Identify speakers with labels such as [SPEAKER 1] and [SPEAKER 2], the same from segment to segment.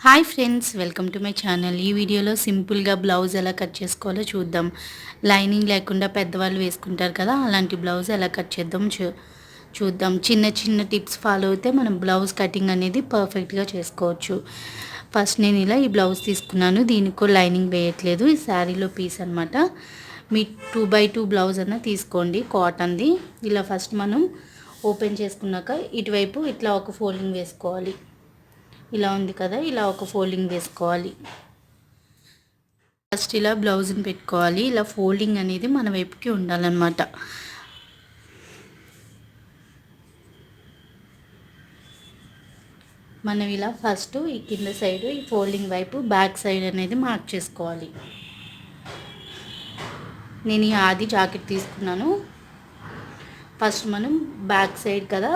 [SPEAKER 1] Hi friends, welcome to my channel. ఈ వీడియోలో సింపుల్గా బ్లౌజ్ ఎలా కట్ చేసుకోవాలో చూద్దాం. లైనింగ్ లేకుండా పెద్దవాళ్ళు వేసుకుంటారు కదా, అలాంటి బ్లౌజ్ ఎలా కట్ చేద్దాం చూద్దాం. చిన్న చిన్న టిప్స్ ఫాలో అయితే మనం బ్లౌజ్ కటింగ్ అనేది పర్ఫెక్ట్గా చేసుకోవచ్చు. ఫస్ట్ నేను ఇలా ఈ బ్లౌజ్ తీసుకున్నాను. దీనికి లైనింగ్ వేయట్లేదు, ఈ శారీలో పీస్ అనమాట. మీ 2x2 బ్లౌజ్ అన్న తీసుకోండి, కాటన్ది. ఇలా ఫస్ట్ మనం ఓపెన్ చేసుకున్నాక ఇటువైపు ఇట్లా ఒక ఫోల్డింగ్ వేసుకోవాలి. ఇలా ఉంది కదా, ఇలా ఒక ఫోల్డింగ్ వేసుకోవాలి. ఫస్ట్ ఇలా బ్లౌజ్ని పెట్టుకోవాలి. ఇలా ఫోల్డింగ్ అనేది మన వైపుకి ఉండాలన్నమాట. మనం ఇలా ఫస్ట్ ఈ కింద సైడ్ ఈ ఫోల్డింగ్ వైపు బ్యాక్ సైడ్ అనేది మార్క్ చేసుకోవాలి. నేను ఈ ఆది జాకెట్ తీసుకున్నాను. ఫస్ట్ మనం బ్యాక్ సైడ్ కదా,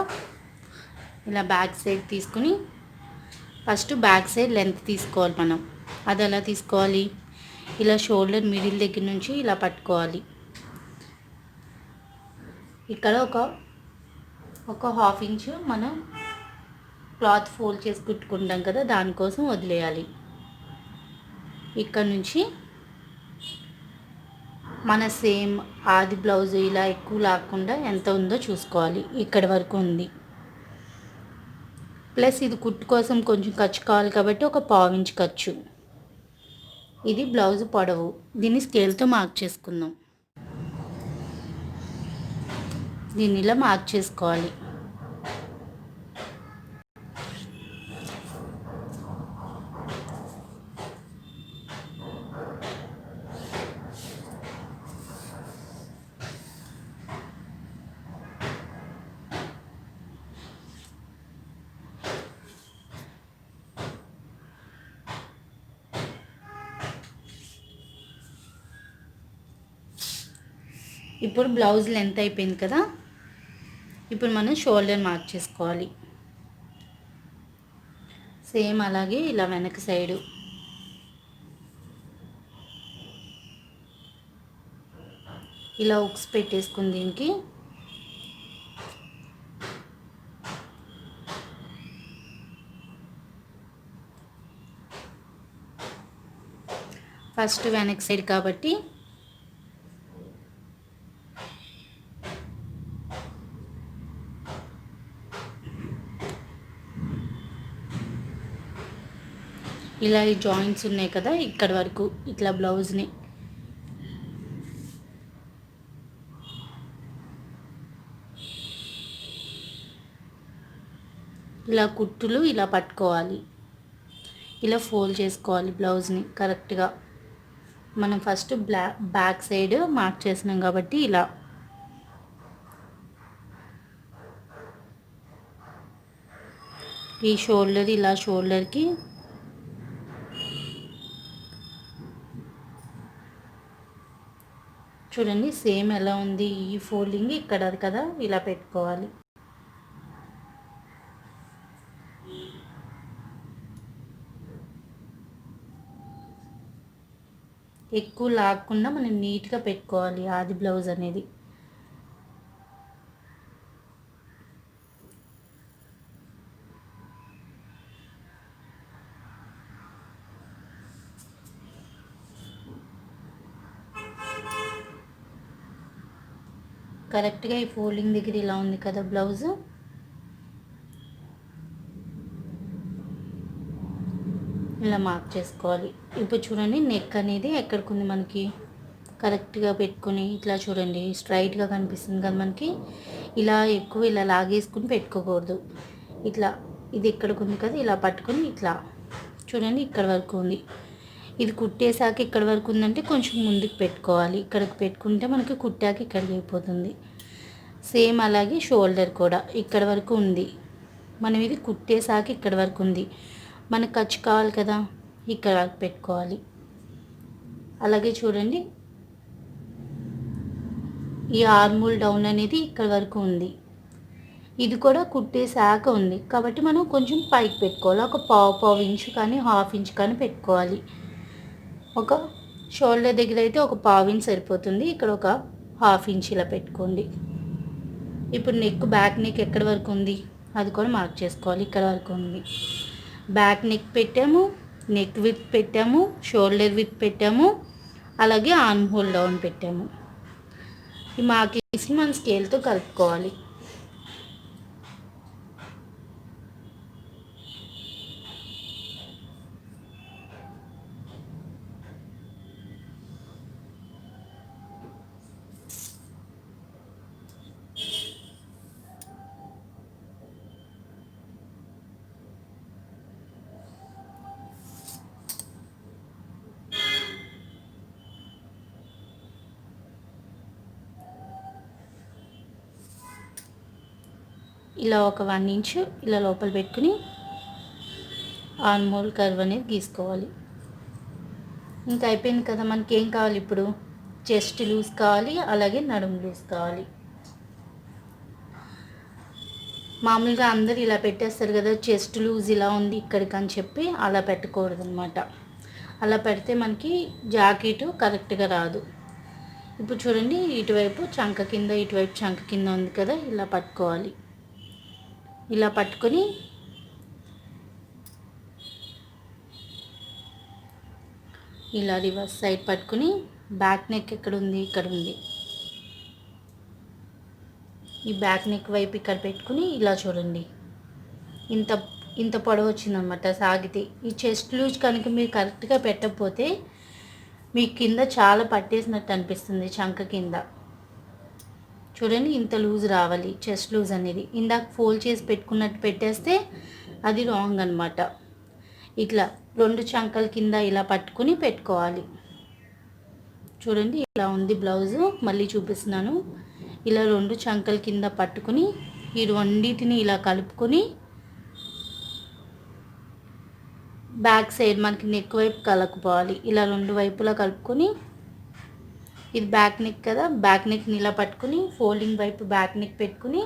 [SPEAKER 1] ఇలా బ్యాక్ సైడ్ తీసుకుని ఫస్ట్ బ్యాక్ సైడ్ లెంత్ తీసుకోవాలి మనం. అది ఎలా తీసుకోవాలి, ఇలా షోల్డర్ మిడిల్ దగ్గర నుంచి ఇలా పట్టుకోవాలి. ఇక్కడ ఒక హాఫ్ ఇంచ్ మనం క్లాత్ ఫోల్డ్ చేసి కుట్టుకుంటాం కదా, దానికోసం వదిలేయాలి. ఇక్కడ నుంచి మన సేమ్ ఆది బ్లౌజ్ ఇలా ఎక్కువ లాక్కుండా ఎంత ఉందో చూసుకోవాలి. ఇక్కడ వరకు ఉంది. ప్లస్ ఇది కుట్టు కోసం కొంచెం ఖర్చు కావాలి కాబట్టి ఒక పావు ఇంచ్ ఖర్చు. ఇది బ్లౌజ్ పొడవు. దీన్ని స్కేల్తో మార్క్ చేసుకుందాం. దీన్ని ఇలా మార్క్ చేసుకోవాలి. ఇప్పుడు బ్లౌజ్ లెంత్ అయిపోయింది కదా, ఇప్పుడు మనం షోల్డర్ మార్క్ చేసుకోవాలి. సేమ్ అలాగే ఇలా వెనక సైడు ఇలా ఉక్స్ పెట్టేసుకుని దీనికి ఫస్ట్ వెనక సైడ్ కాబట్టి ఇలా ఈ జాయింట్స్ ఉన్నాయి కదా, ఇక్కడ వరకు ఇట్లా బ్లౌజ్ని ఇలా కుట్టులు ఇలా పట్టుకోవాలి. ఇలా ఫోల్డ్ చేసుకోవాలి బ్లౌజ్ని కరెక్ట్గా. మనం ఫస్ట్ బ్యాక్ సైడ్ మార్క్ చేసినాం కాబట్టి ఇలా ఈ షోల్డర్ ఇలా షోల్డర్కి చూడండి సేమ్ ఎలా ఉంది. ఈ ఫోల్డింగ్ ఇక్కడ కదా, ఇలా పెట్టుకోవాలి. ఎక్కువ లాగకుండా మనం నీట్గా పెట్టుకోవాలి ఆది బ్లౌజ్ అనేది. కరెక్ట్గా ఈ ఫోల్డింగ్ దగ్గర ఇలా ఉంది కదా బ్లౌజ్, ఇలా మార్క్ చేసుకోవాలి. ఇప్పుడు చూడండి నెక్ అనేది ఎక్కడికి ఉంది మనకి, కరెక్ట్గా పెట్టుకొని ఇట్లా చూడండి స్ట్రైట్గా కనిపిస్తుంది కదా మనకి. ఇలా ఎక్కువ ఇలా లాగేసుకుని పెట్టుకోకూడదు. ఇట్లా ఇది ఎక్కడికి ఉంది కదా, ఇలా పట్టుకొని ఇట్లా చూడండి ఇక్కడ వరకు ఉంది. ఇది కుట్టేసాక ఇక్కడ వరకు ఉందంటే కొంచెం ముందుకు పెట్టుకోవాలి. ఇక్కడికి పెట్టుకుంటే మనకి కుట్టాక ఇక్కడికి అయిపోతుంది. సేమ్ అలాగే షోల్డర్ కూడా ఇక్కడ వరకు ఉంది. మనం ఇది కుట్టేసాక ఇక్కడ వరకు ఉంది. మనకు ఖర్చు కావాలి కదా, ఇక్కడ వరకు పెట్టుకోవాలి. అలాగే చూడండి ఈ ఆర్మూల్ డౌన్ అనేది ఇక్కడ వరకు ఉంది. ఇది కూడా కుట్టేసాక ఉంది కాబట్టి మనం కొంచెం పైకి పెట్టుకోవాలి. ఒక పావు ఇంచు కానీ హాఫ్ ఇంచ్ కానీ పెట్టుకోవాలి. ఒక షోల్డర్ దగ్గర అయితే ఒక పావు ఇంచ్ సరిపోతుంది. ఇక్కడ ఒక హాఫ్ ఇంచ్ ఇలా పెట్టుకోండి. ఇప్పుడు నెక్ బ్యాక్ నెక్ ఎక్కడి వరకు ఉంది అది కూడా మార్క్ చేసుకోవాలి. ఇక్కడ వరకు ఉంది. బ్యాక్ నెక్ పెట్టాము, నెక్ విత్ పెట్టాము, షోల్డర్ విత్ పెట్టాము, అలాగే ఆర్మ్ హోల్ డౌన్ పెట్టాము. ఈ మార్కింగ్స్ని మనం స్కేల్తో కలుపుకోవాలి. ఇలా ఒక 1 ఇంచు ఇలా లోపల పెట్టుకుని ఆర్మ్ హోల్ కర్వ్ అనేది గీసుకోవాలి. ఇంకా అయిపోయింది కదా. మనకి ఏం కావాలి ఇప్పుడు? చెస్ట్ లూజ్ కావాలి, అలాగే నడుము లూజ్ కావాలి. మామూలుగా అందరు ఇలా పెట్టేస్తారు కదా, చెస్ట్ లూజ్ ఇలా ఉంది ఇక్కడికి అని చెప్పి అలా పెట్టకూడదు అనమాట. అలా పెడితే మనకి జాకెట్ కరెక్ట్గా రాదు. ఇప్పుడు చూడండి, ఇటువైపు చంక కింద, ఇటువైపు చంక కింద ఉంది కదా, ఇలా పట్టుకోవాలి. ఇలా పట్టుకొని ఇలా రివర్స్ సైడ్ పట్టుకుని బ్యాక్ నెక్ ఎక్కడ ఉంది? ఇక్కడ ఉంది. ఈ బ్యాక్ నెక్ వైపు ఇక్కడ పెట్టుకుని ఇలా చూడండి, ఇంత ఇంత పొడవు వచ్చిందనమాట సాగితే. ఈ చెస్ట్ లూజ్ కనుక మీరు కరెక్ట్గా పెట్టకపోతే మీ కింద చాలా పట్టేసినట్టు అనిపిస్తుంది. చంక కింద చూడండి, ఇంత లూజ్ రావాలి చెస్ట్ లూజ్ అనేది. ఇందాక ఫోల్డ్ చేసి పెట్టుకున్నట్టు పెట్టేస్తే అది రాంగ్ అనమాట. ఇట్లా 2 చంకల కింద ఇలా పట్టుకుని పెట్టుకోవాలి. చూడండి, ఇలా ఉంది బ్లౌజు. మళ్ళీ చూపిస్తున్నాను. ఇలా 2 చంకల కింద పట్టుకుని ఈ రెండింటిని ఇలా కలుపుకొని బ్యాక్ సైడ్ మనకి నెక్ వైపు కలుపుకోవాలి. ఇలా 2 వైపులా కలుపుకొని, ఇది బ్యాక్ నెక్ కదా, బ్యాక్ నెక్ని ఇలా పట్టుకుని ఫోల్డింగ్ వైపు బ్యాక్ నెక్ పెట్టుకుని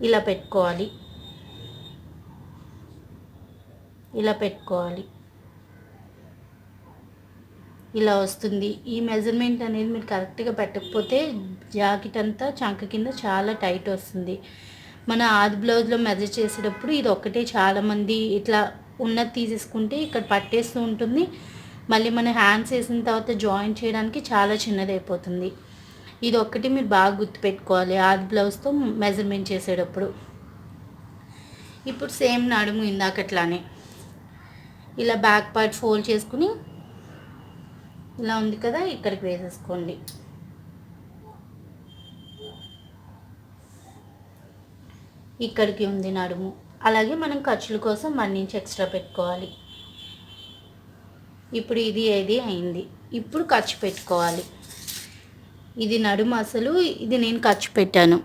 [SPEAKER 1] ఇలా పెట్టుకోవాలి. ఇలా పెట్టుకోవాలి. ఇలా వస్తుంది. ఈ మెజర్మెంట్ అనేది మీరు కరెక్ట్గా పెట్టకపోతే జాకెట్ అంతా చంక కింద చాలా టైట్ వస్తుంది. మన ఆది బ్లౌజ్లో మెజర్ చేసేటప్పుడు ఇది ఒక్కటే చాలామంది ఇట్లా ఉన్నది తీసేసుకుంటే ఇక్కడ పట్టేస్తూ ఉంటుంది. మళ్ళీ మన హ్యాండ్స్ వేసిన తర్వాత జాయిన్ చేయడానికి చాలా చిన్నది అయిపోతుంది. ఇది ఒక్కటి మీరు బాగా గుర్తుపెట్టుకోవాలి ఆది బ్లౌజ్తో మెజర్మెంట్ చేసేటప్పుడు. ఇప్పుడు సేమ్ నడుము ఇందాకట్లానే ఇలా బ్యాక్ పార్ట్ ఫోల్డ్ చేసుకుని ఇలా ఉంది కదా, ఇక్కడికి వేసేసుకోండి. ఇక్కడికి ఉంది నడుము. అలాగే మనం ఖర్చుల కోసం 1 ఇంచ్ ఎక్స్ట్రా పెట్టుకోవాలి. ఇప్పుడు ఇది ఏది అయింది. ఇప్పుడు ఖర్చు పెట్టుకోవాలి. ఇది నడుము అసలు, ఇది నేను ఖర్చు పెట్టాను.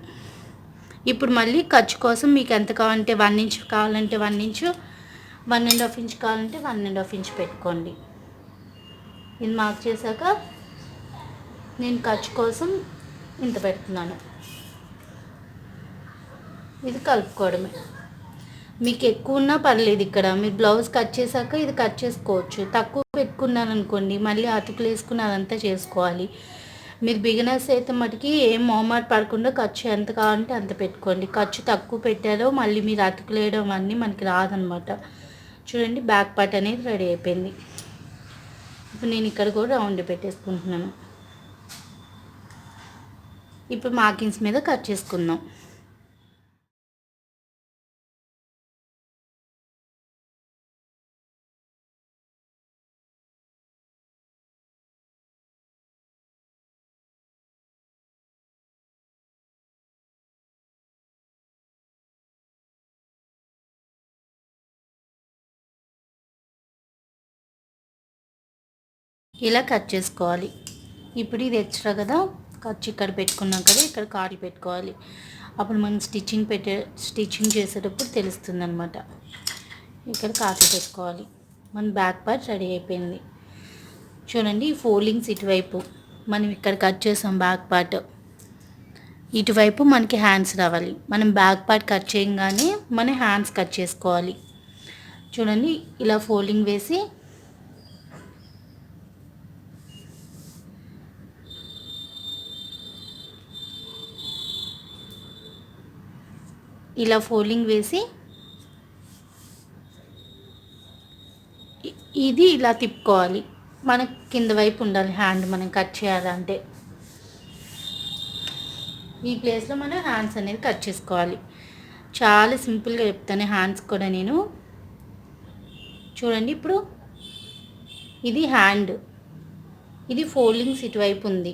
[SPEAKER 1] ఇప్పుడు మళ్ళీ ఖర్చు కోసం మీకు ఎంత కావాలంటే 1 ఇంచ్ కావాలంటే 1 ఇంచు, 1.5 ఇంచ్ కావాలంటే 1.5 ఇంచ్ పెట్టుకోండి. ఇది మార్క్ చేశాక నేను ఖర్చు కోసం ఇంత పెడుతున్నాను. ఇది కలుపుకోవడమే. మీకు ఎక్కువ ఉన్నా పర్లేదు. ఇక్కడ మీరు బ్లౌజ్ కట్ చేశాక ఇది కట్ చేసుకోవచ్చు. తక్కువ పెట్టుకున్నారనుకోండి మళ్ళీ అతుకులు వేసుకుని అదంతా చేసుకోవాలి. మీరు బిగినర్స్ అయితే మటుకి ఏం మొహమాట పడకుండా ఖర్చు ఎంత కావాలంటే అంత పెట్టుకోండి. ఖర్చు తక్కువ పెట్టారో మళ్ళీ మీరు అతుకులు వేయడం అన్నీ మనకి రాదనమాట. చూడండి, బ్యాక్ పార్ట్ అనేది రెడీ అయిపోయింది. ఇప్పుడు నేను ఇక్కడ కూడా రౌండ్ పెట్టేసుకుంటున్నాను. ఇప్పుడు మార్కింగ్స్ మీద కట్ చేసుకుందాం. ఇలా కట్ చేసుకోవాలి. ఇప్పుడు ఇది ఎక్స్ట్రా కదా, ఖర్చు ఇక్కడ పెట్టుకున్నాం కదా, ఇక్కడ కాడి పెట్టుకోవాలి. అప్పుడు మనం స్టిచ్చింగ్ చేసేటప్పుడు తెలుస్తుంది అనమాట. ఇక్కడ కాట్లు పెట్టుకోవాలి. మన బ్యాక్ పార్ట్ రెడీ అయిపోయింది. చూడండి, ఈ ఫోల్డింగ్స్ ఇటువైపు మనం ఇక్కడ కట్ చేసాం. బ్యాక్ పార్ట్ ఇటువైపు మనకి హ్యాండ్స్ రావాలి. మనం బ్యాక్ పార్ట్ కట్ చేయగానే మన హ్యాండ్స్ కట్ చేసుకోవాలి. చూడండి, ఇలా ఫోల్డింగ్ వేసి ఇలా ఫోల్డింగ్ వేసి ఇది ఇలా తిప్పుకోవాలి. మనకు కింద వైపు ఉండాలి హ్యాండ్ మనం కట్ చేయాలంటే. ఈ ప్లేస్లో మనం హ్యాండ్స్ అనేది కట్ చేసుకోవాలి. చాలా సింపుల్గా చెప్తాను హ్యాండ్స్ కూడా నేను. చూడండి ఇప్పుడు ఇది హ్యాండ్, ఇది ఫోల్డింగ్స్ ఇటువైపు ఉంది.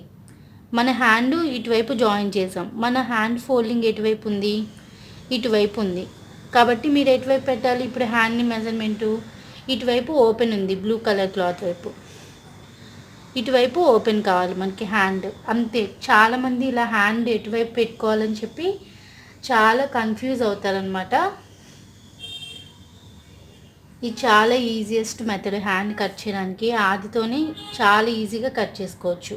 [SPEAKER 1] మన హ్యాండ్ ఇటువైపు జాయిన్ చేసాం. మన హ్యాండ్ ఫోల్డింగ్ ఎటువైపు ఉంది? ఇటువైపు ఉంది. కాబట్టి మీరు ఎటువైపు పెట్టాలి? ఇప్పుడు హ్యాండ్ని మెజర్మెంటు ఇటువైపు ఓపెన్ ఉంది, బ్లూ కలర్ క్లాత్ వైపు. ఇటువైపు ఓపెన్ కావాలి మనకి హ్యాండ్. అంతే. చాలామంది ఇలా హ్యాండ్ ఎటువైపు పెట్టుకోవాలని చెప్పి చాలా కన్ఫ్యూజ్ అవుతారనమాట. ఇది చాలా ఈజియెస్ట్ మెథడ్ హ్యాండ్ కట్ చేయడానికి. ఆదితోనే చాలా ఈజీగా కట్ చేసుకోవచ్చు.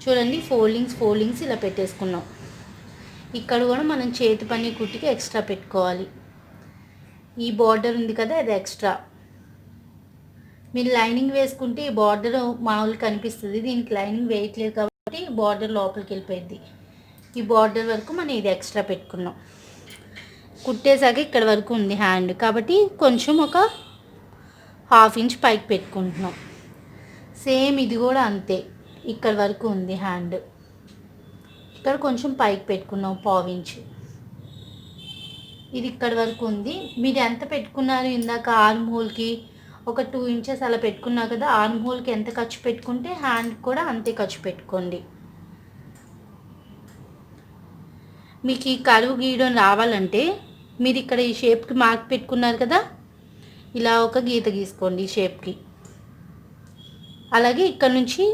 [SPEAKER 1] చూడండి ఫోల్డింగ్స్ ఇలా పెట్టేసుకున్నాం. ఇక్కడ కూడా మనం చేతి పని కుట్టికి ఎక్స్ట్రా పెట్టుకోవాలి. ఈ బార్డర్ ఉంది కదా, అది ఎక్స్ట్రా. మీరు లైనింగ్ వేసుకుంటే ఈ బార్డర్ మామూలుగా కనిపిస్తుంది. దీనికి లైనింగ్ వేయట్లేదు కాబట్టి బార్డర్ లోపలికి వెళ్ళిపోయింది. ఈ బార్డర్ వరకు మనం ఇది ఎక్స్ట్రా పెట్టుకున్నాం. కుట్టేసాక ఇక్కడ వరకు ఉంది హ్యాండ్, కాబట్టి కొంచెం ఒక 1/2 ఇంచ్ పైకి పెట్టుకుంటున్నాం. సేమ్ ఇది కూడా అంతే. ఇక్కడ వరకు ఉంది హ్యాండ్, ఇక్కడ కొంచెం పైకి పెట్టుకున్నాం 1/2 ఇంచ్. ఇది ఇక్కడ వరకు ఉంది. మీరు ఎంత పెట్టుకున్నారు ఇందాక ఆర్మ్ హోల్కి? ఒక 2 ఇంచెస్ అలా పెట్టుకున్నా కదా. ఆర్మ్ హోల్కి ఎంత ఖర్చు పెట్టుకుంటే హ్యాండ్ కూడా అంతే ఖర్చు పెట్టుకోండి. మీకు ఈ కరువు గీయడం రావాలంటే మీరు ఇక్కడ ఈ షేప్కి మార్క్ పెట్టుకున్నారు కదా, ఇలా ఒక గీత గీసుకోండి ఈ షేప్కి. అలాగే ఇక్కడ నుంచి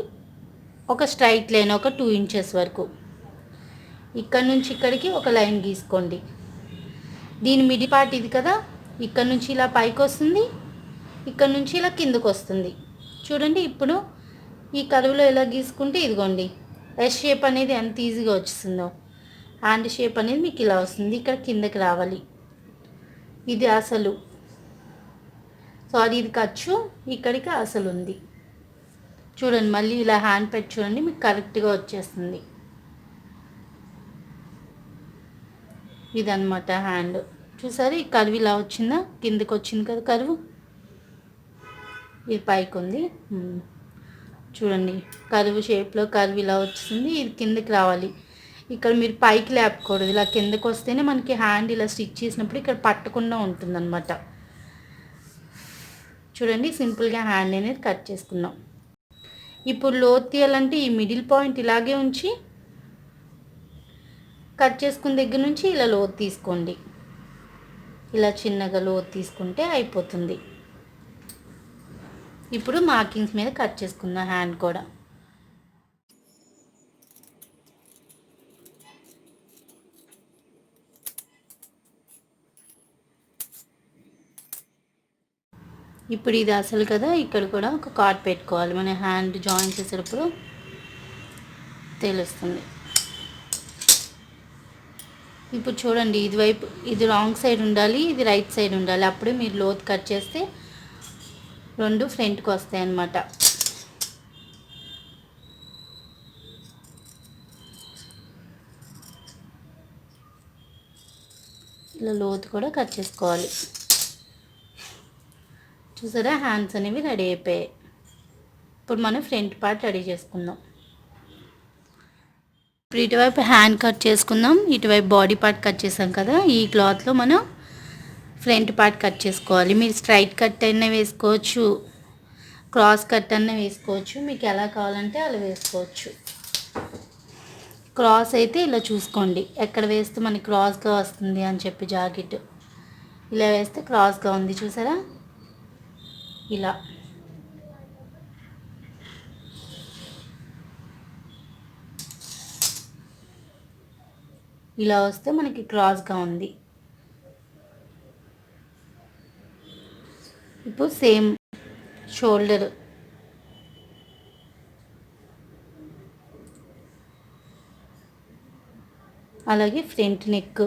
[SPEAKER 1] ఒక స్ట్రైట్ లైన్ ఒక 2 ఇంచెస్ వరకు, ఇక్కడ నుంచి ఇక్కడికి ఒక లైన్ గీసుకోండి. దీని మిడి పార్ట్ ఇది కదా, ఇక్కడ నుంచి ఇలా పైకి వస్తుంది, ఇక్కడ నుంచి ఇలా కిందకు వస్తుంది. చూడండి ఇప్పుడు ఈ కరువులో ఎలా గీసుకుంటే ఇదిగోండి ఎస్ షేప్ అనేది ఎంత ఈజీగా వచ్చేస్తుందో. హ్యాండ్ షేప్ అనేది మీకు ఇలా వస్తుంది. ఇక్కడ కిందకి రావాలి. ఇది అసలు, సారీ ఇది ఖర్చు, ఇక్కడికి అసలు ఉంది. చూడండి మళ్ళీ ఇలా హ్యాండ్ పెట్టి చూడండి, మీకు కరెక్ట్గా వచ్చేస్తుంది. ఇదన్నమాట హ్యాండ్. చూసారు ఈ కరువు ఇలా వచ్చిందా, కిందకి వచ్చింది కదా కరువు, ఇది పైకి ఉంది. చూడండి కరువు షేప్లో కరువు ఇలా వచ్చింది. ఇది కిందకి రావాలి. ఇక్కడ మీరు పైకి లేపకూడదు, ఇలా కిందకి వస్తేనే మనకి హ్యాండ్ ఇలా స్టిచ్ చేసినప్పుడు ఇక్కడ పట్టకుండా ఉంటుందన్నమాట. చూడండి సింపుల్గా హ్యాండ్ అనేది కట్ చేసుకున్నాం. ఇప్పుడు లోతు తీయాలంటే ఈ మిడిల్ పాయింట్ ఇలాగే ఉంచి కట్ చేసుకున్న దగ్గర నుంచి ఇలా లోతు తీసుకోండి. ఇలా చిన్నగా లోతు తీసుకుంటే అయిపోతుంది. ఇప్పుడు మార్కింగ్స్ మీద కట్ చేసుకున్న హ్యాండ్ కూడా. ఇప్పుడు ఇది అసలు కదా, ఇక్కడ కూడా ఒక కార్డ్ పెట్టుకోవాలి. మన హ్యాండ్ జాయిన్ చేసేటప్పుడు తెలుస్తుంది. ఇప్పుడు చూడండి ఇటువైపు ఇది రాంగ్ సైడ్ ఉండాలి, ఇది రైట్ సైడ్ ఉండాలి. అప్పుడే మీరు లోతు కట్ చేస్తే రెండు ఫ్రంట్కి వస్తాయి అన్నమాట. ఇలా లోతు కూడా కట్ చేసుకోవాలి. చూసారా హ్యాండ్స్ అనేవి రెడీ అయిపోయాయి. ఇప్పుడు మనం ఫ్రంట్ పార్ట్ రెడీ చేసుకుందాం. ఇప్పుడు ఇటువైపు హ్యాండ్ కట్ చేసుకుందాం, ఇటువైపు బాడీ పార్ట్ కట్ చేసాం కదా. ఈ క్లాత్లో మనం ఫ్రంట్ పార్ట్ కట్ చేసుకోవాలి. మీరు స్ట్రైట్ కట్ అయినా వేసుకోవచ్చు, క్రాస్ కట్ అయినా వేసుకోవచ్చు, మీకు ఎలా కావాలంటే అలా వేసుకోవచ్చు. క్రాస్ అయితే ఇలా చూసుకోండి, ఎక్కడ వేస్తే మనకి క్రాస్గా వస్తుంది అని చెప్పి. జాకెట్ ఇలా వేస్తే క్రాస్గా ఉంది చూసారా, ఇలా. ఇలా వస్తే మనకి క్రాస్గా ఉంది. ఇప్పుడు సేమ్ షోల్డర్, అలాగే ఫ్రంట్ నెక్,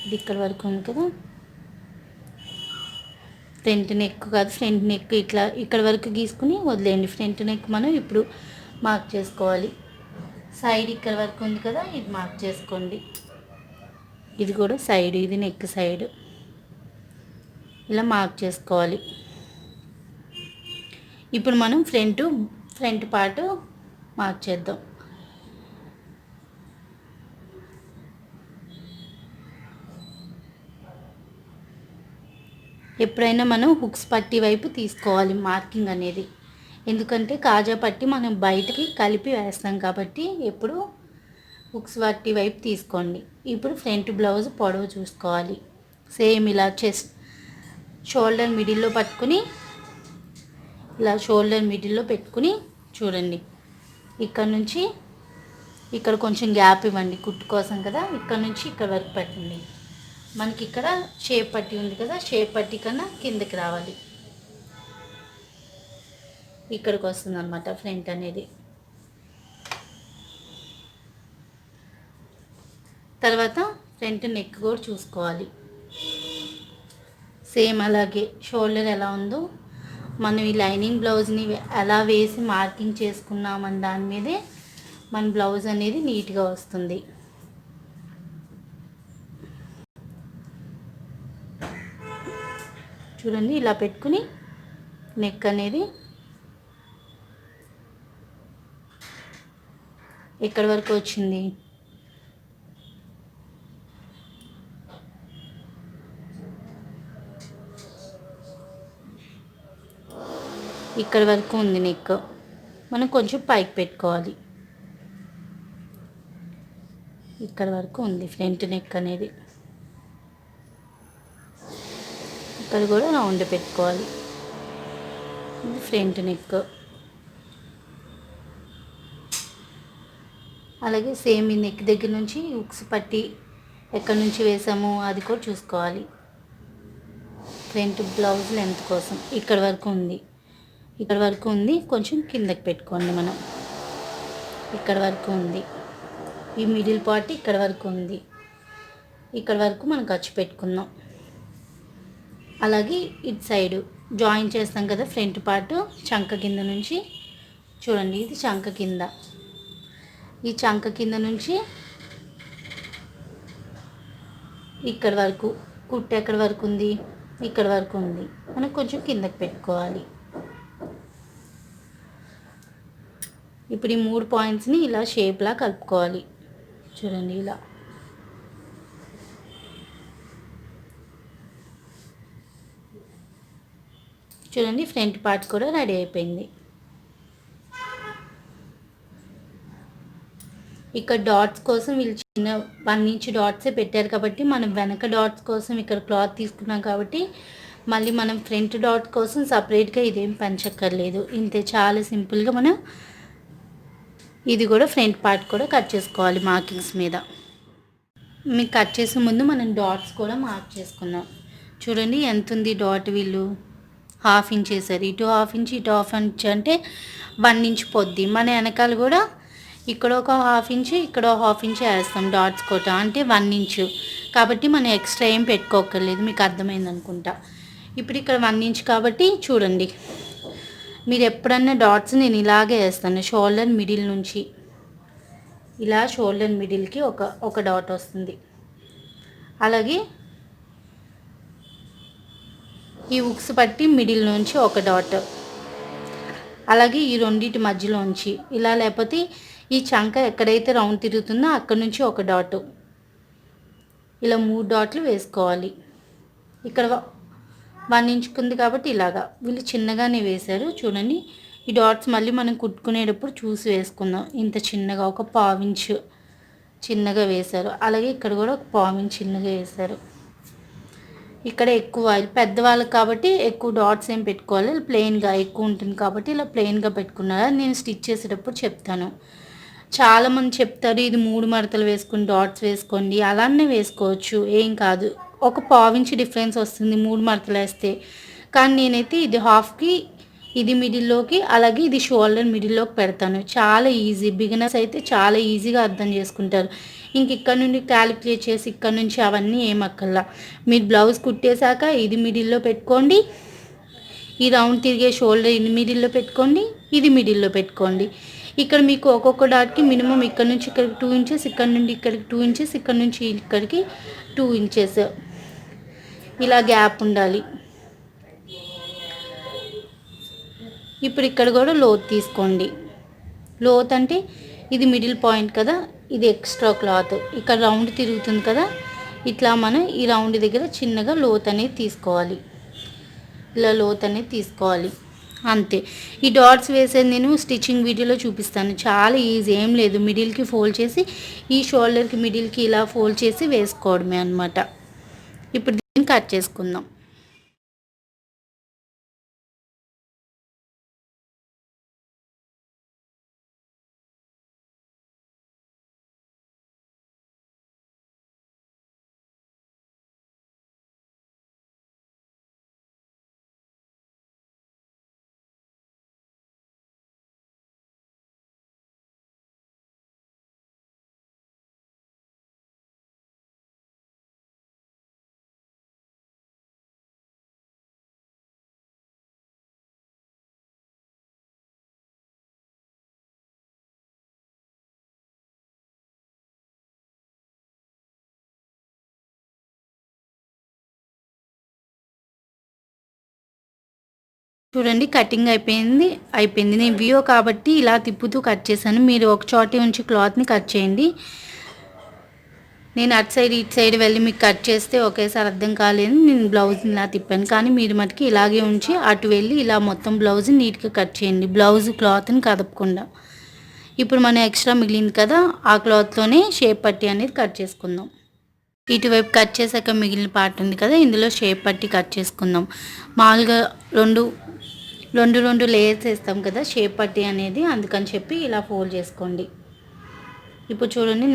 [SPEAKER 1] ఇది ఇక్కడ వరకు ఉంది కదా. ఫ్రంట్ నెక్ కాదు, ఫ్రంట్ నెక్ ఇట్లా ఇక్కడ వరకు గీసుకుని వదిలేయండి. ఫ్రంట్ నెక్ మనం ఇప్పుడు మార్క్ చేసుకోవాలి. సైడ్ ఇక్కడ వరకు ఉంది కదా, ఇది మార్క్ చేసుకోండి. ఇది కూడా సైడ్, ఇది నెక్ సైడ్. ఇలా మార్క్ చేసుకోవాలి. ఇప్పుడు మనం ఫ్రంట్ పార్ట్ మార్క్ చేద్దాం. ఎప్పుడైనా మనం హుక్స్ పట్టి వైపు తీసుకోవాలి మార్కింగ్ అనేది, ఎందుకంటే కాజా పట్టి మనం బయటకి కలిపి వేస్తాం కాబట్టి ఎప్పుడు హుక్స్ పట్టి వైపు తీసుకోండి. ఇప్పుడు ఫ్రంట్ బ్లౌజ్ పొడవు చూసుకోవాలి. సేమ్ ఇలా షోల్డర్ మిడిల్లో పట్టుకుని ఇలా షోల్డర్ మిడిల్లో పెట్టుకుని చూడండి. ఇక్కడ నుంచి ఇక్కడ కొంచెం గ్యాప్ ఇవ్వండి, కుట్టు కోసం కదా. ఇక్కడ నుంచి ఇక్కడ వరకు పెట్టండి. మనకి ఇక్కడ షేప్ పట్టి ఉంది కదా, షేప్ పట్టి కన్నా కిందకి రావాలి. ఇక్కడికి వస్తుంది అన్నమాట ఫ్రంట్ అనేది. తర్వాత ఫ్రంట్ నెక్ కూడా చూసుకోవాలి. సేమ్ అలాగే షోల్డర్ ఎలా ఉందో మనం ఈ లైనింగ్ బ్లౌజ్ని ఎలా వేసి మార్కింగ్ చేసుకున్నామని దాని మీదే మన బ్లౌజ్ అనేది నీట్గా వస్తుంది. చూడండి, ఇలా పెట్టుకుని నెక్ అనేది ఎక్కడి వరకు వచ్చింది, ఇక్కడ వరకు ఉంది నెక్. మనం కొంచెం పైకి పెట్టుకోవాలి. ఇక్కడ వరకు ఉంది ఫ్రంట్ నెక్ అనేది. ఇక్కడ కూడా రౌండ్ పెట్టుకోవాలి. ఇది ఫ్రంట్ నెక్. అలాగే సేమ్ ఈ నెక్ దగ్గర నుంచి హుక్స్ పట్టి ఎక్కడి నుంచి వేసామో అది కూడా చూసుకోవాలి. ఫ్రంట్ బ్లౌజ్ లెంత్ కోసం ఇక్కడ వరకు ఉంది, ఇక్కడ వరకు ఉంది. కొంచెం కిందకి పెట్టుకోండి. మనం ఇక్కడ వరకు ఉంది, ఈ మిడిల్ పార్ట్ ఇక్కడ వరకు ఉంది. ఇక్కడ వరకు మనం ఖర్చు పెట్టుకుందాం. అలాగే ఇటు సైడు జాయిన్ చేస్తాం కదా ఫ్రంట్ పార్ట్ చంక కింద నుంచి. చూడండి, ఇది చంక కింద. ఈ చంక కింద నుంచి ఇక్కడ వరకు కుట్టు ఎక్కడి వరకు ఉంది, ఇక్కడ వరకు ఉంది. మనం కొంచెం కిందకి పెట్టుకోవాలి. ఇప్పుడు ఈ 3 పాయింట్స్ని ఇలా షేప్లా కలుపుకోవాలి. చూడండి, ఇలా చూడండి. ఫ్రంట్ పార్ట్ కూడా రెడీ అయిపోయింది. ఇక్కడ డాట్స్ కోసం వీళ్ళు చిన్న 1 ఇంచ్ డాట్సే పెట్టారు కాబట్టి మనం వెనక డాట్స్ కోసం ఇక్కడ క్లాత్ తీసుకున్నాం కాబట్టి మళ్ళీ మనం ఫ్రంట్ డాట్ కోసం సపరేట్గా ఇదేం పెంచక్కర్లేదు. ఇంతే, చాలా సింపుల్గా మనం ఇది కూడా ఫ్రంట్ పార్ట్ కూడా కట్ చేసుకోవాలి మార్కింగ్స్ మీద. మీకు కట్ చేసే ముందు మనం డాట్స్ కూడా మార్క్ చేసుకుందాం. చూడండి ఎంత ఉంది డాట్. వీళ్ళు 1/2 ఇంచ్ వేసారు. ఇటు 1/2 ఇంచ్, ఇటు 1/2 ఇంచ్ అంటే 1 ఇంచ్ పొద్ది. మన వెనకాల కూడా ఇక్కడ ఒక 1/2 ఇంచ్, ఇక్కడ 1/2 ఇంచ్ వేస్తాం డాట్స్ కూడా, అంటే 1 ఇంచ్. కాబట్టి మనం ఎక్స్ట్రా ఏం పెట్టుకోకర్లేదు. మీకు అర్థమైంది అనుకుంటా. ఇప్పుడు ఇక్కడ 1 ఇంచ్ కాబట్టి చూడండి, మీరు ఎప్పుడన్నా డాట్స్ నేను ఇలాగే వేస్తాను. షోల్డర్ మిడిల్ నుంచి ఇలా షోల్డర్ మిడిల్కి ఒక డాట్ వస్తుంది. అలాగే ఈ హుక్స్ పట్టి మిడిల్ నుంచి ఒక డాట్, అలాగే ఈ రెండింటి మధ్యలోంచి ఇలా, లేకపోతే ఈ చంక ఎక్కడైతే రౌండ్ తిరుగుతుందో అక్కడ నుంచి ఒక డాట్, ఇలా 3 డాట్లు వేసుకోవాలి. ఇక్కడ 1 ఇంచ్ ఉంది కాబట్టి ఇలాగా వీళ్ళు చిన్నగానే వేశారు. చూడండి, ఈ డాట్స్ మళ్ళీ మనం కుట్టుకునేటప్పుడు చూసి వేసుకుందాం. ఇంత చిన్నగా ఒక 1/4 ఇంచ్ చిన్నగా వేశారు. అలాగే ఇక్కడ కూడా ఒక 1/4 ఇంచ్ చిన్నగా వేశారు. ఇక్కడ ఎక్కువ పెద్దవాళ్ళకి కాబట్టి ఎక్కువ డాట్స్ ఏం పెట్టుకోవాలి, ప్లెయిన్గా ఎక్కువ ఉంటుంది కాబట్టి ఇలా ప్లెయిన్గా పెట్టుకున్నారా. నేను స్టిచ్ చేసేటప్పుడు చెప్తాను. చాలామంది చెప్తారు ఇది 3 మడతలు వేసుకుని డాట్స్ వేసుకోండి, అలానే వేసుకోవచ్చు, ఏం కాదు. ఒక 1/4 ఇంచ్ డిఫరెన్స్ వస్తుంది 3 మడతలు వేస్తే. కానీ నేనైతే ఇది హాఫ్కి, ఇది మిడిల్లోకి, అలాగే ఇది షోల్డర్ మిడిల్లోకి పెడతాను. చాలా ఈజీ, బిగినర్స్ అయితే చాలా ఈజీగా అర్థం చేసుకుంటారు. ఇంక ఇక్కడ నుండి క్యాలిక్యులేట్ చేసి ఇక్కడ నుంచి అవన్నీ ఏమక్కర్లా. మీరు బ్లౌజ్ కుట్టేశాక ఇది మిడిల్లో పెట్టుకోండి, ఈ రౌండ్ తిరిగే షోల్డర్ ఇది మిడిల్లో పెట్టుకోండి, ఇది మిడిల్లో పెట్టుకోండి. ఇక్కడ మీకు ఒక్కొక్క డాట్కి మినిమం ఇక్కడ నుంచి ఇక్కడికి 2 ఇంచెస్, ఇక్కడ నుండి ఇక్కడికి 2 ఇంచెస్, ఇక్కడ నుంచి ఇక్కడికి 2 ఇంచెస్ ఇలా గ్యాప్ ఉండాలి. ఇప్పుడు ఇక్కడ కూడా లోత్ తీసుకోండి. లోత్ అంటే ఇది మిడిల్ పాయింట్ కదా, ఇది ఎక్స్ట్రా క్లాత్. ఇక్కడ రౌండ్ తిరుగుతుంది కదా, ఇట్లా మనం ఈ రౌండ్ దగ్గర చిన్నగా లోత్ అనేది తీసుకోవాలి. ఇలా లోత్ అనేది తీసుకోవాలి, అంతే. ఈ డాట్స్ వేసేది నేను స్టిచ్చింగ్ వీడియోలో చూపిస్తాను. చాలా ఈజీ, ఏం లేదు. మిడిల్కి ఫోల్డ్ చేసి ఈ షోల్డర్కి మిడిల్కి ఇలా ఫోల్డ్ చేసి వేసుకోవడమే అనమాట. ఇప్పుడు దీన్ని కట్ చేసుకుందాం. చూడండి, కటింగ్ అయిపోయింది. నేను వీడియో కాబట్టి ఇలా తిప్పుతూ కట్ చేశాను. మీరు ఒక చోటే ఉంచి క్లాత్ని కట్ చేయండి. నేను అటు సైడ్ ఇటు సైడ్ వెళ్ళి మీకు కట్ చేస్తే ఒకేసారి అర్థం కాలేదు. నేను బ్లౌజ్ని ఇలా తిప్పాను, కానీ మీరు మటుకి ఇలాగే ఉంచి అటు వెళ్ళి ఇలా మొత్తం బ్లౌజ్ నీట్గా కట్ చేయండి, బ్లౌజ్ క్లాత్ని కదపకుండా. ఇప్పుడు మనం ఎక్స్ట్రా మిగిలింది కదా, ఆ క్లాత్తోనే షేప్ పట్టి అనేది కట్ చేసుకుందాం. ఇటువైపు కట్ చేశాక మిగిలిన పార్ట్ ఉంది కదా, ఇందులో షేప్ పట్టి కట్ చేసుకుందాం. మామూలుగా రెండు లేయర్స్ వేస్తాం కదా షేప్ పట్టి అనేది, అందుకని చెప్పి ఇలా ఫోల్డ్ చేసుకోండి. ఇప్పుడు చూడండి,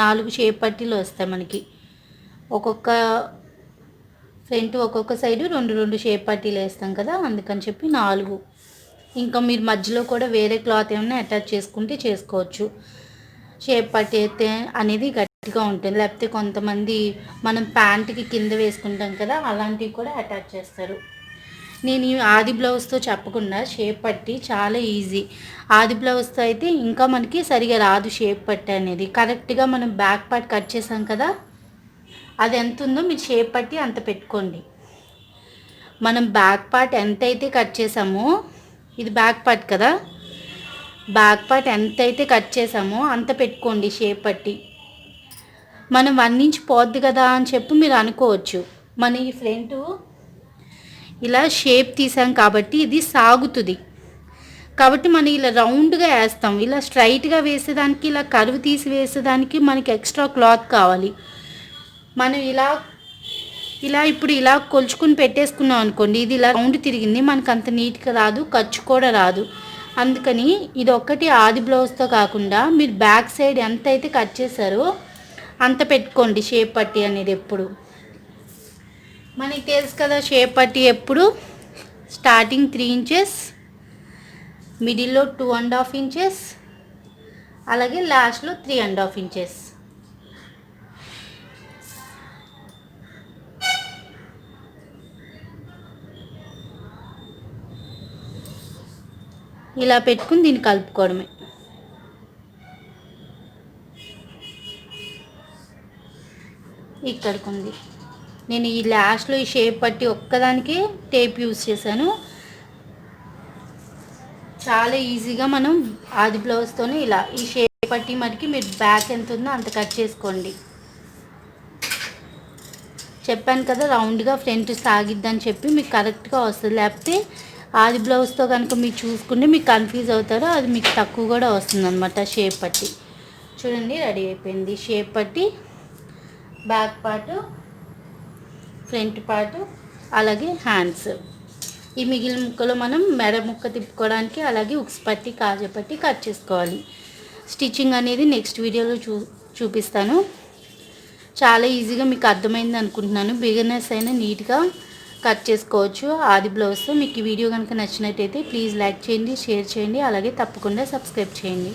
[SPEAKER 1] నాలుగు షేప్ పట్టీలు వస్తాయి మనకి. ఒక్కొక్క ఫ్రంట్ ఒక్కొక్క సైడు రెండు షేప్ పట్టీలు వేస్తాం కదా, అందుకని చెప్పి 4. ఇంకా మీరు మధ్యలో కూడా వేరే క్లాత్ ఏమైనా అటాచ్ చేసుకుంటే చేసుకోవచ్చు. షేప్ పట్టి అయితే అనేది గట్టిగా ఉంటుంది, లేకపోతే కొంతమంది మనం ప్యాంట్కి కింద వేసుకుంటాం కదా, అలాంటివి కూడా అటాచ్ చేస్తారు. నేను ఈ ఆది బ్లౌజ్తో చెప్పకుండా షేప్ పట్టి చాలా ఈజీ. ఆది బ్లౌజ్తో అయితే ఇంకా మనకి సరిగా రాదు షేప్ పట్టి అనేది. కరెక్ట్గా మనం బ్యాక్ పార్ట్ కట్ చేసాం కదా, అది ఎంత ఉందో మీరు షేప్ పట్టి అంత పెట్టుకోండి. మనం బ్యాక్ పార్ట్ ఎంత అయితే కట్ చేసామో, ఇది బ్యాక్ పార్ట్ కదా, బ్యాక్ పార్ట్ ఎంత అయితే కట్ చేసామో అంత పెట్టుకోండి షేప్ పట్టి. మనం 1 ఇంచ్ పోద్ది కదా అని చెప్పి మీరు అనుకోవచ్చు. మన ఈ ఫ్రంట్ ఇలా షేప్ తీసాం కాబట్టి ఇది సాగుతుంది, కాబట్టి మనం ఇలా రౌండ్గా వేస్తాం. ఇలా స్ట్రైట్గా వేసేదానికి, ఇలా కర్వ్ తీసి వేసేదానికి మనకి ఎక్స్ట్రా క్లాత్ కావాలి. మనం ఇప్పుడు ఇలా కొలుచుకుని పెట్టేసుకున్నాం అనుకోండి, ఇది ఇలా రౌండ్ తిరిగింది, మనకు అంత నీట్గా రాదు, ఖర్చు కూడా రాదు. అందుకని ఇది ఒక్కటి ఆది బ్లౌజ్తో కాకుండా మీరు బ్యాక్ సైడ్ ఎంత అయితే కట్ చేశారో అంత పెట్టుకోండి షేప్ పట్టి అనేది. ఎప్పుడు మనకి తెలుసు కదా, షేప్ పట్టి ఎప్పుడు స్టార్టింగ్ 3 ఇంచెస్, మిడిల్లో 2.5 ఇంచెస్, అలాగే లాస్ట్లో 3.5 ఇంచెస్. ఇలా పెట్టుకుని దీన్ని కలుపుకోవడమే. ఇక్కడికి ఉంది. నేను ఈ లాస్ట్లో ఈ షేప్ పట్టి ఒక్కదానికి టేప్ యూజ్ చేశాను. చాలా ఈజీగా మనం ఆది బ్లౌజ్తోనే ఇలా ఈ షేప్ పట్టి మటుకి మీరు బ్యాక్ ఎంత ఉందో అంత కట్ చేసుకోండి. చెప్పాను కదా, రౌండ్గా ఫ్రంట్ సాగిద్దని చెప్పి మీకు కరెక్ట్గా వస్తుంది. లేకపోతే ఆది బ్లౌజ్తో కనుక మీరు చూసుకుంటే మీకు కన్ఫ్యూజ్ అవుతారో, అది మీకు తక్కువ కూడా వస్తుంది అనమాట. షేప్ పట్టి చూడండి, రెడీ అయిపోయింది. షేప్ పట్టి బ్యాక్ పార్టు, ఫ్రంట్ పార్టు, అలాగే హ్యాండ్స్. ఈ మిగిలిన ముక్కలో మనం మెడ ముక్క తిప్పుకోవడానికి అలాగే ఉక్స్ పట్టి, కాజా పట్టి కట్ చేసుకోవాలి. స్టిచ్చింగ్ అనేది నెక్స్ట్ వీడియోలో చూపిస్తాను. చాలా ఈజీగా మీకు అర్థమైంది అనుకుంటున్నాను. బిగినర్స్ అయినా నీట్గా కట్ చేసుకోవచ్చు ఆది బ్లౌజ్. మీకు ఈ వీడియో కనుక నచ్చినట్టయితే ప్లీజ్ లైక్ చేయండి, షేర్ చేయండి, అలాగే తప్పకుండా సబ్స్క్రైబ్ చేయండి.